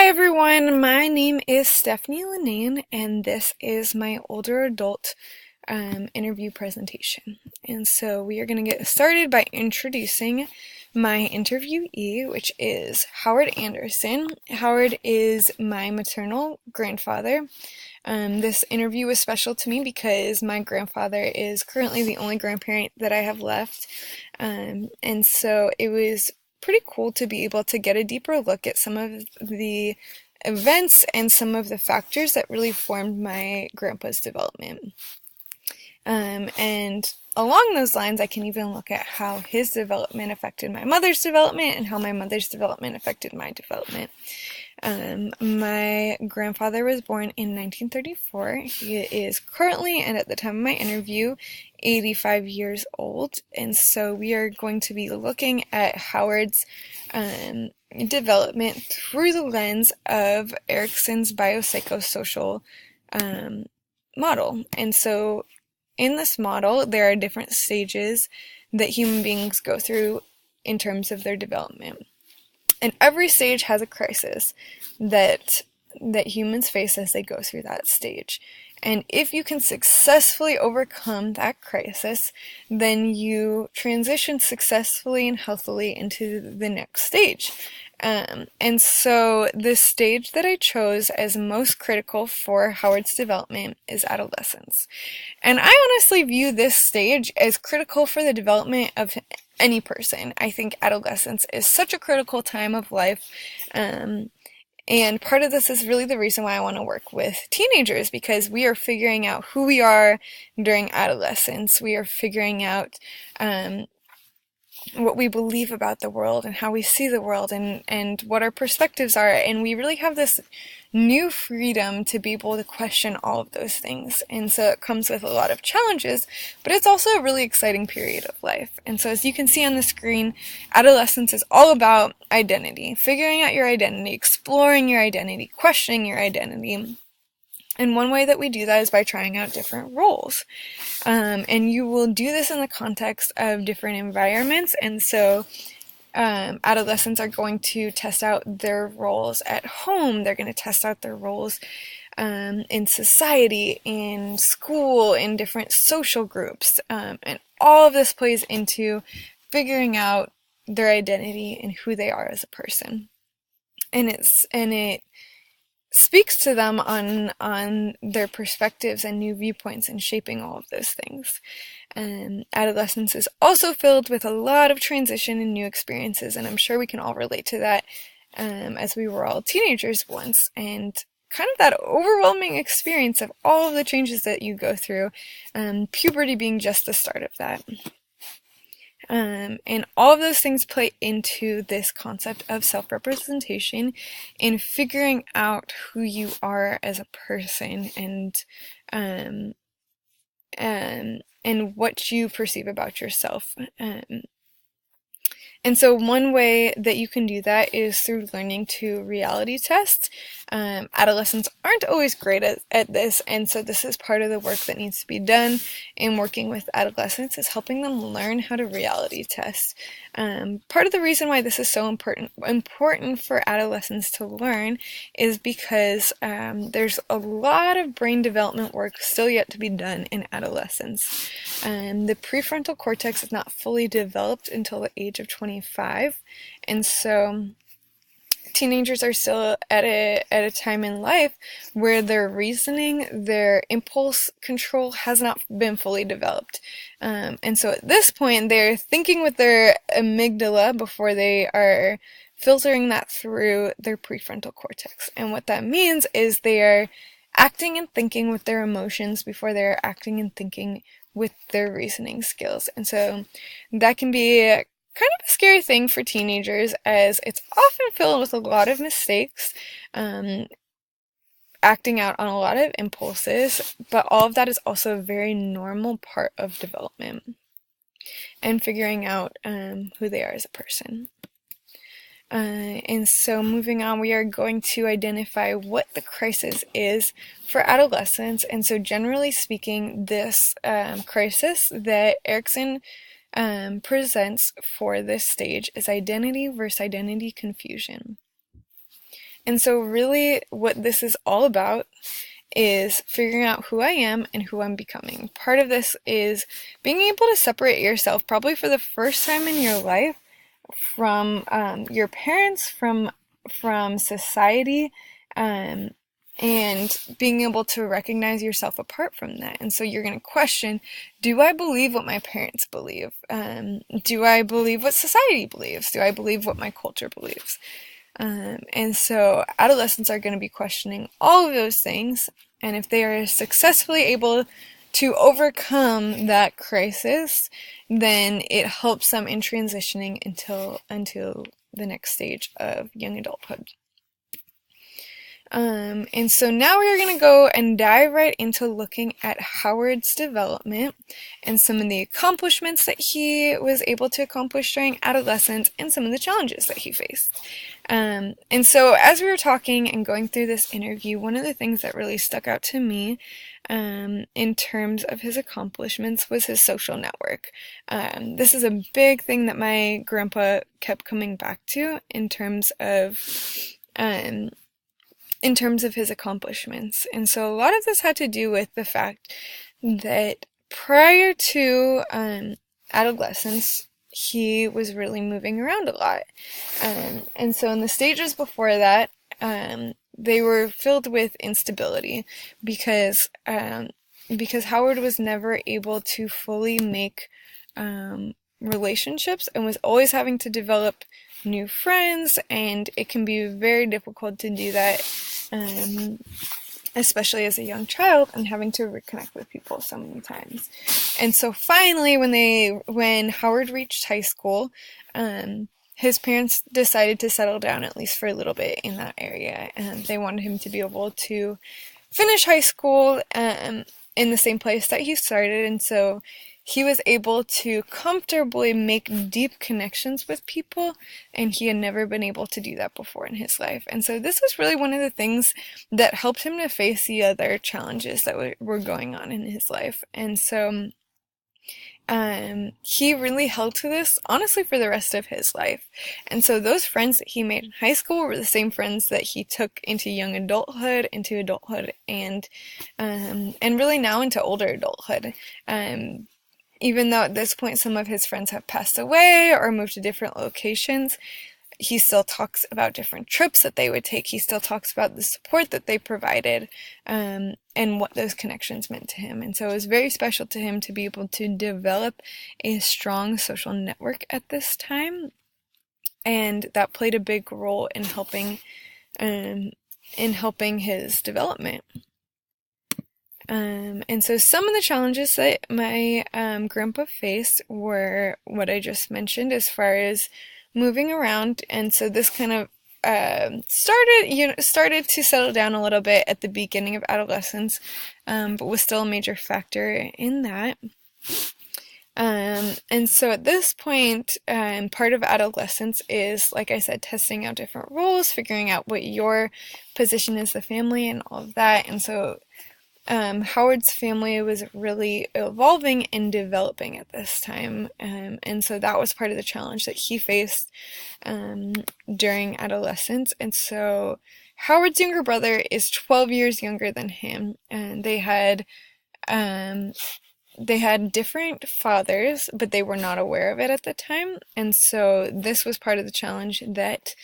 Hi everyone, my name is Stephanie Linane, and this is my older adult interview presentation. And so we are going to get started by introducing my interviewee, which is Howard Anderson. Howard is my maternal grandfather. This interview was special to me because my grandfather is currently the only grandparent that I have left. And so it was pretty cool to be able to get a deeper look at some of the events and some of the factors that really formed my grandpa's development. And along those lines, I can even look at how his development affected my mother's development and how my mother's development affected my development. My grandfather was born in 1934. He is currently, and at the time of my interview, 85 years old. And so we are going to be looking at Howard's development through the lens of Erikson's biopsychosocial model. And so in this model, there are different stages that human beings go through in terms of their development. And every stage has a crisis that humans face as they go through that stage. And if you can successfully overcome that crisis, then you transition successfully and healthily into the next stage. And so the stage that I chose as most critical for Howard's development is adolescence. And I honestly view this stage as critical for the development of any person. I think adolescence is such a critical time of life. And part of this is really the reason why I want to work with teenagers, because we are figuring out who we are during adolescence. We are figuring out what we believe about the world and how we see the world and what our perspectives are. And we really have this new freedom to be able to question all of those things. And so it comes with a lot of challenges, but it's also a really exciting period of life. And so as you can see on the screen, adolescence is all about identity, figuring out your identity, exploring your identity, questioning your identity. And one way that we do that is by trying out different roles. And you will do this in the context of different environments. And so adolescents are going to test out their roles at home. They're going to test out their roles in society, in school, in different social groups. And all of this plays into figuring out their identity and who they are as a person. And it speaks to them on their perspectives and new viewpoints and shaping all of those things. Adolescence is also filled with a lot of transition and new experiences, and I'm sure we can all relate to that as we were all teenagers once, and kind of that overwhelming experience of all of the changes that you go through, puberty being just the start of that. And all of those things play into this concept of self-representation and figuring out who you are as a person and what you perceive about yourself. And so one way that you can do that is through learning to reality test. Adolescents aren't always great at this, and so this is part of the work that needs to be done in working with adolescents, is helping them learn how to reality test. Part of the reason why this is so important for adolescents to learn is because there's a lot of brain development work still yet to be done in adolescence. The prefrontal cortex is not fully developed until the age of 25, and so teenagers are still at a time in life where their reasoning, their impulse control has not been fully developed. And so at this point, they're thinking with their amygdala before they are filtering that through their prefrontal cortex. And what that means is they are acting and thinking with their emotions before they're acting and thinking with their reasoning skills. And so that can be kind of a scary thing for teenagers, as it's often filled with a lot of mistakes, acting out on a lot of impulses, but all of that is also a very normal part of development and figuring out who they are as a person. And so moving on, we are going to identify what the crisis is for adolescents. And so generally speaking, this crisis that Erikson presents for this stage is identity versus identity confusion. And so really what this is all about is figuring out who I am and who I'm becoming. Part of this is being able to separate yourself, probably for the first time in your life, from your parents, from society, um, and being able to recognize yourself apart from that. And so you're going to question, do I believe what my parents believe? Do I believe what society believes? Do I believe what my culture believes? And so adolescents are going to be questioning all of those things. And if they are successfully able to overcome that crisis, then it helps them in transitioning until the next stage of young adulthood. And so now we're going to go and dive right into looking at Howard's development and some of the accomplishments that he was able to accomplish during adolescence and some of the challenges that he faced. And so as we were talking and going through this interview, one of the things that really stuck out to me in terms of his accomplishments was his social network. This is a big thing that my grandpa kept coming back to in terms of his accomplishments. And so a lot of this had to do with the fact that prior to adolescence, he was really moving around a lot. And so in the stages before that, they were filled with instability because Howard was never able to fully make relationships and was always having to develop new friends, and it can be very difficult to do that, especially as a young child and having to reconnect with people so many times. And so finally, when Howard reached high school, his parents decided to settle down, at least for a little bit, in that area, and they wanted him to be able to finish high school in the same place that he started. And so he was able to comfortably make deep connections with people, and he had never been able to do that before in his life. And so this was really one of the things that helped him to face the other challenges that were going on in his life. And so he really held to this, honestly, for the rest of his life. And so those friends that he made in high school were the same friends that he took into young adulthood, into adulthood, and really now into older adulthood. Even though at this point some of his friends have passed away or moved to different locations, he still talks about different trips that they would take. He still talks about the support that they provided, and what those connections meant to him. And so it was very special to him to be able to develop a strong social network at this time. And that played a big role in helping his development. And so some of the challenges that my grandpa faced were what I just mentioned as far as moving around. And so this kind of started to settle down a little bit at the beginning of adolescence, but was still a major factor in that. And so at this point, part of adolescence is, like I said, testing out different roles, figuring out what your position is, the family, and all of that. And so Howard's family was really evolving and developing at this time, and so that was part of the challenge that he faced during adolescence. And so Howard's younger brother is 12 years younger than him, and they had different fathers, but they were not aware of it at the time. And so this was part of the challenge that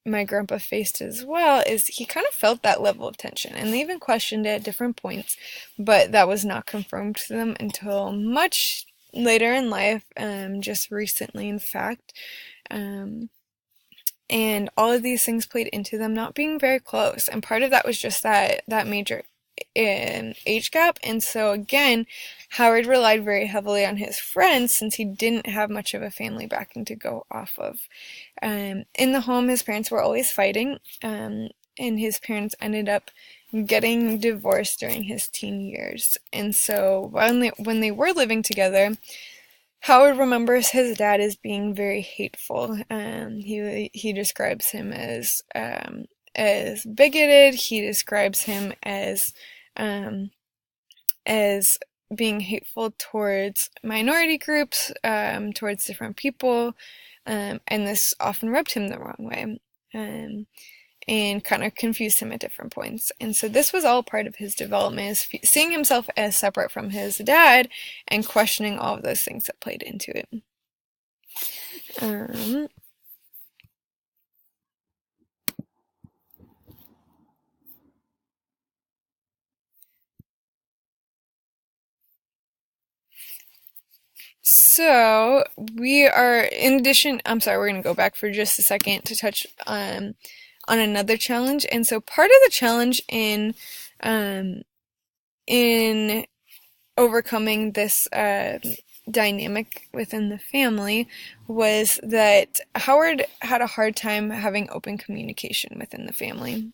my grandpa faced as well, is he kind of felt that level of tension, and they even questioned it at different points, but that was not confirmed to them until much later in life, just recently, in fact. And all of these things played into them not being very close, and part of that was just that major age gap. And so again, Howard relied very heavily on his friends since he didn't have much of a family backing to go off of. In the home, his parents were always fighting, and his parents ended up getting divorced during his teen years. And so when they were living together, Howard remembers his dad as being very hateful. He describes him as bigoted. He describes him as being hateful towards minority groups, towards different people, and this often rubbed him the wrong way. and kind of confused him at different points. And so this was all part of his development, is seeing himself as separate from his dad and questioning all of those things that played into it. So we are, in addition, I'm sorry, we're going to go back for just a second to touch on another challenge. And so part of the challenge in overcoming this dynamic within the family was that Howard had a hard time having open communication within the family.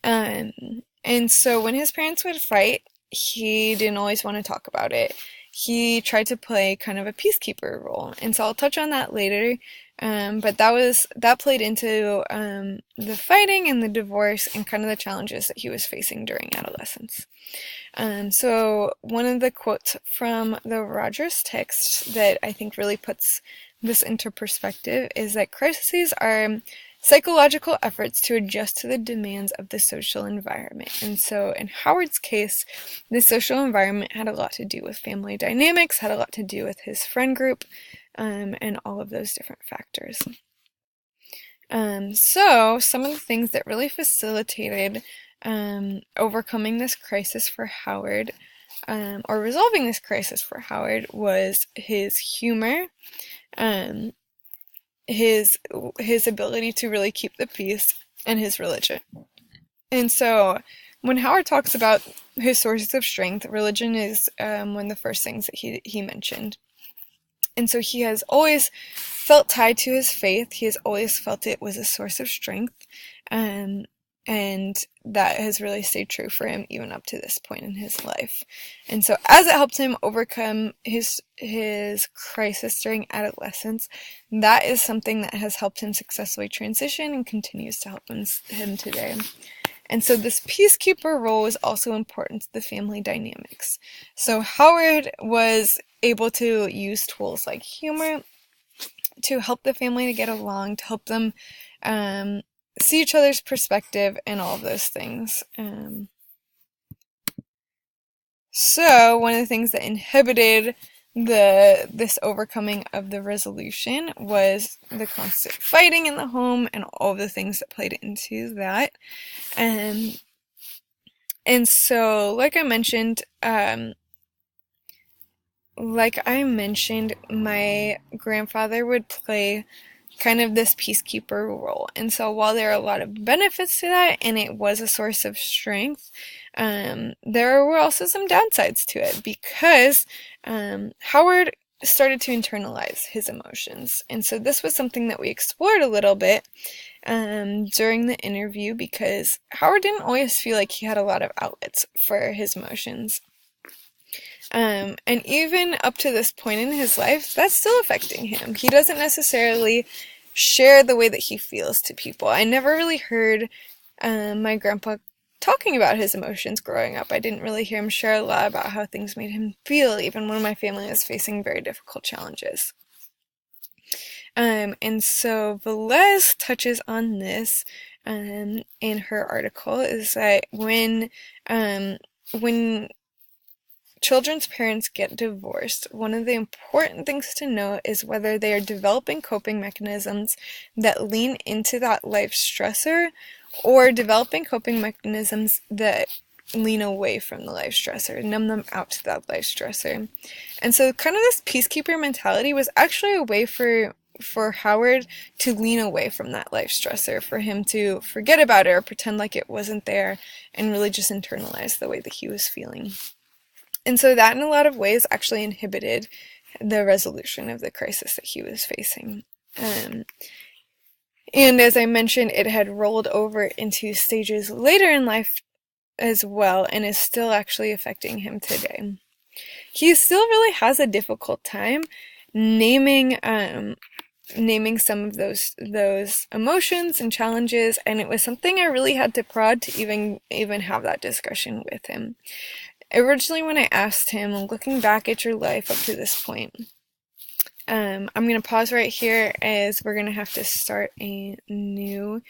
And so when his parents would fight, he didn't always want to talk about it. He tried to play kind of a peacekeeper role, and so I'll touch on that later. But that played into the fighting and the divorce and kind of the challenges that he was facing during adolescence. So one of the quotes from the Rogers text that I think really puts this into perspective is that crises are psychological efforts to adjust to the demands of the social environment. And so in Howard's case, the social environment had a lot to do with family dynamics, had a lot to do with his friend group, and all of those different factors. So some of the things that really facilitated overcoming this crisis for Howard, or resolving this crisis for Howard, was his humor, his ability to really keep the peace, and his religion. And so when Howard talks about his sources of strength, religion is one of the first things that he mentioned. And so he has always felt tied to his faith. He has always felt it was a source of strength. And that has really stayed true for him even up to this point in his life. And so as it helped him overcome his crisis during adolescence, that is something that has helped him successfully transition and continues to help him today. And so this peacekeeper role is also important to the family dynamics. So Howard was able to use tools like humor to help the family to get along, to help them see each other's perspective and all of those things. So one of the things that inhibited this overcoming of the resolution was the constant fighting in the home and all of the things that played into that. And so, like I mentioned, my grandfather would play kind of this peacekeeper role. And so while there are a lot of benefits to that, and it was a source of strength, there were also some downsides to it, because Howard started to internalize his emotions. And so this was something that we explored a little bit during the interview, because Howard didn't always feel like he had a lot of outlets for his emotions. And even up to this point in his life, that's still affecting him. He doesn't necessarily share the way that he feels to people. I never really heard my grandpa talking about his emotions growing up. I didn't really hear him share a lot about how things made him feel, even when my family was facing very difficult challenges. And so Velez touches on this in her article, is that when children's parents get divorced, one of the important things to know is whether they are developing coping mechanisms that lean into that life stressor, or developing coping mechanisms that lean away from the life stressor, numb them out to that life stressor. And so kind of this peacekeeper mentality was actually a way for Howard to lean away from that life stressor, for him to forget about it or pretend like it wasn't there, and really just internalize the way that he was feeling. And so that in a lot of ways actually inhibited the resolution of the crisis that he was facing. And as I mentioned, it had rolled over into stages later in life as well, and is still actually affecting him today. He still really has a difficult time naming some of those emotions and challenges, and it was something I really had to prod to even have that discussion with him. Originally, when I asked him, looking back at your life up to this point, I'm going to pause right here, as we're going to have to start a new